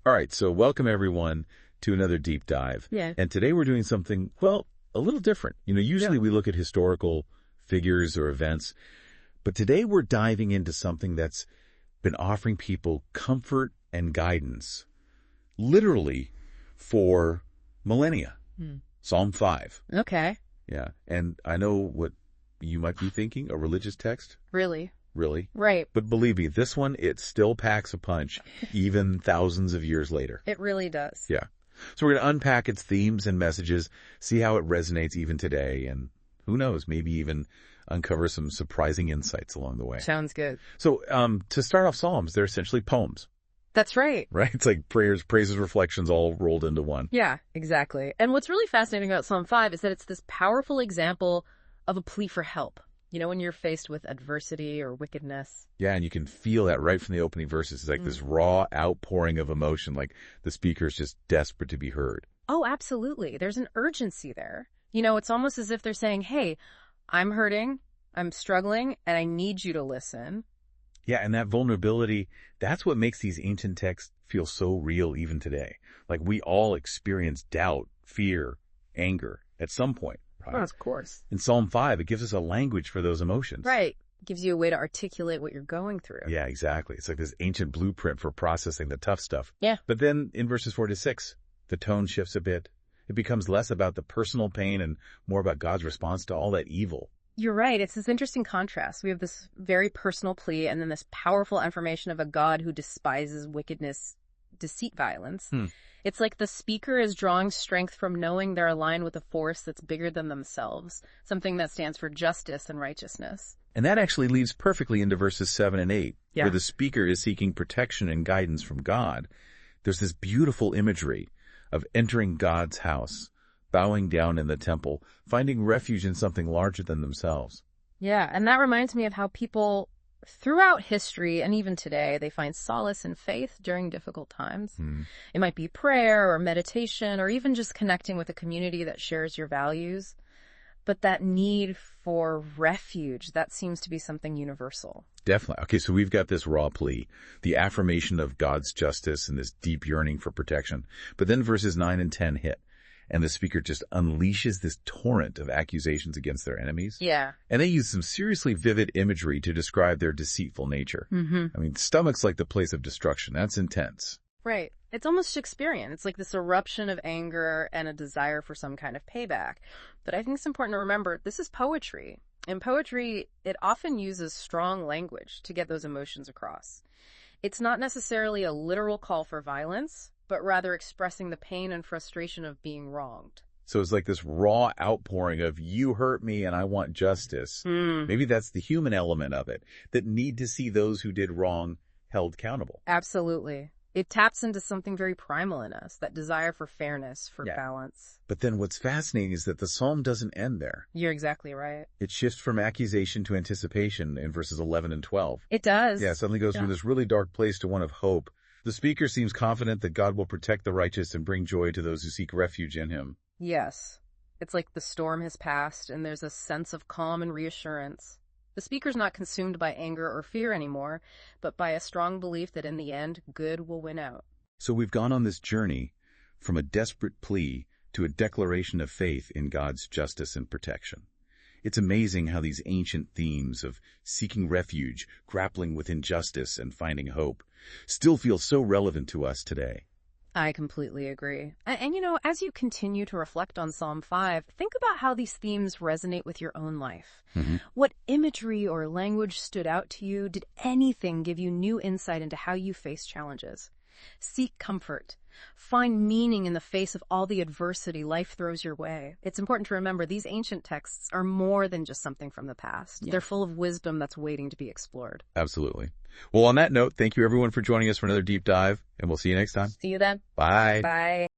All right, so welcome everyone to another deep dive. Yeah. And today we're doing something, well, a little different. Usually we look at historical figures or events, but today we're diving into something that's been offering people comfort and guidance, literally for millennia. Psalm 5. Okay. Yeah. And I know what you might be thinking, a religious text? Really? Really? Right. But believe me, this one, it still packs a punch, even thousands of years later. It really does. Yeah. So we're going to unpack its themes and messages, see how it resonates even today, and who knows, maybe even uncover some surprising insights along the way. Sounds good. So to start off Psalms, they're essentially poems, That's right. right? It's like prayers, praises, reflections all rolled into one. Yeah, exactly. And what's really fascinating about Psalm 5 is that it's this powerful example of a plea for help. When you're faced with adversity or wickedness. Yeah, and you can feel that right from the opening verses. It's like this raw outpouring of emotion, like the speaker's just desperate to be heard. Oh, absolutely. There's an urgency there. It's almost as if they're saying, hey, I'm hurting, I'm struggling, and I need you to listen. Yeah, and that vulnerability, that's what makes these ancient texts feel so real even today. Like we all experience doubt, fear, anger at some point. Right? Well, of course. In Psalm 5, it gives us a language for those emotions. Right. Gives you a way to articulate what you're going through. Yeah, exactly. It's like this ancient blueprint for processing the tough stuff. Yeah. But then in verses 4 to 6, the tone shifts a bit. It becomes less about the personal pain and more about God's response to all that evil. You're right. It's this interesting contrast. We have this very personal plea and then this powerful affirmation of a God who despises wickedness, deceit, violence. It's like the speaker is drawing strength from knowing they're aligned with a force that's bigger than themselves, something that stands for justice and righteousness. And that actually leads perfectly into verses 7 and 8, Yeah. where the speaker is seeking protection and guidance from God. There's this beautiful imagery of entering God's house, bowing down in the temple, finding refuge in something larger than themselves. Yeah, and that reminds me of how people throughout history and even today, they find solace in faith during difficult times. It might be prayer or meditation or even just connecting with a community that shares your values. But that need for refuge, that seems to be something universal. Definitely. Okay, so we've got this raw plea, the affirmation of God's justice and this deep yearning for protection. But then verses 9 and 10 hit, and the speaker just unleashes this torrent of accusations against their enemies. Yeah. And they use some seriously vivid imagery to describe their deceitful nature. I mean, stomach's like the place of destruction. That's intense. Right. It's almost Shakespearean. It's like this eruption of anger and a desire for some kind of payback. But I think it's important to remember this is poetry. In poetry, it often uses strong language to get those emotions across. It's not necessarily a literal call for violence, but rather expressing the pain and frustration of being wronged. So it's like this raw outpouring of, you hurt me and I want justice. Maybe that's the human element of it, that need to see those who did wrong held accountable. Absolutely. It taps into something very primal in us, that desire for fairness, for Yeah. balance. But then what's fascinating is that the psalm doesn't end there. You're exactly right. It shifts from accusation to anticipation in verses 11 and 12. It does. Yeah, it suddenly goes from this really dark place to one of hope. The speaker seems confident that God will protect the righteous and bring joy to those who seek refuge in him. Yes. It's like the storm has passed and there's a sense of calm and reassurance. The speaker's not consumed by anger or fear anymore, but by a strong belief that in the end, good will win out. So we've gone on this journey from a desperate plea to a declaration of faith in God's justice and protection. It's amazing how these ancient themes of seeking refuge, grappling with injustice, and finding hope still feel so relevant to us today. I completely agree. And as you continue to reflect on Psalm 5, think about how these themes resonate with your own life. What imagery or language stood out to you? Did anything give you new insight into how you face challenges? Seek comfort. Find meaning in the face of all the adversity life throws your way. It's important to remember these ancient texts are more than just something from the past. They're full of wisdom that's waiting to be explored. Absolutely. Well, on that note, thank you everyone for joining us for another deep dive, and we'll see you next time. See you then. Bye. Bye.